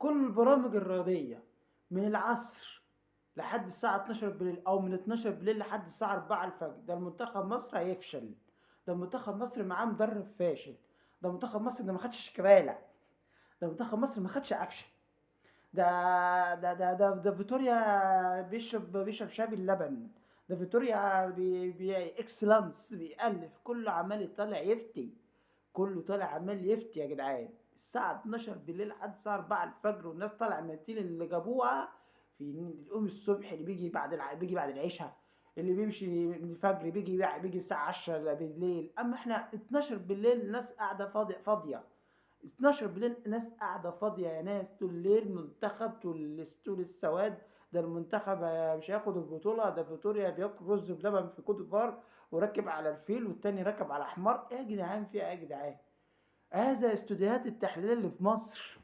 كل البرامج الرياضية من العصر لحد الساعة 12 بالليل أو من 12 بالليل لحد الساعة 4 الفجر، ده المنتخب مصر هيفشل. ده منتخب مصر معاه مدرب فاشل. ده منتخب مصر ده ما خدش شيكابالا. ده منتخب مصر ما خدش قفشه. ده فيتوريا بيشرب شاي باللبن. ده فيتوريا اكسلانس بيألف، كله عمال طالع يفتي. كله طالع عمال يفتي يا جدعان. الساعة 12 بالليل لحد الساعة 4 الفجر، والناس طالعة ميتين اللي جابوها في اليوم الصبح، اللي بيجي بيجي بعد العشاء، اللي بيمشي من الفجر بيجي الساعة 10 بالليل. أما احنا 12 بالليل الناس قاعدة فاضية. 12 بالليل ناس قاعدة فاضية يا ناس، طول الليل منتخب، طول السواد. ده المنتخب مش هياخد البطولة. ده فيتوريا بياكل رز بلبن في كوت ديفوار وراكب على الفيل، والتاني راكب على حمار. ايه يا جدعان، في ايه يا جدعان؟ هذا استوديوهات التحليل اللي في مصر.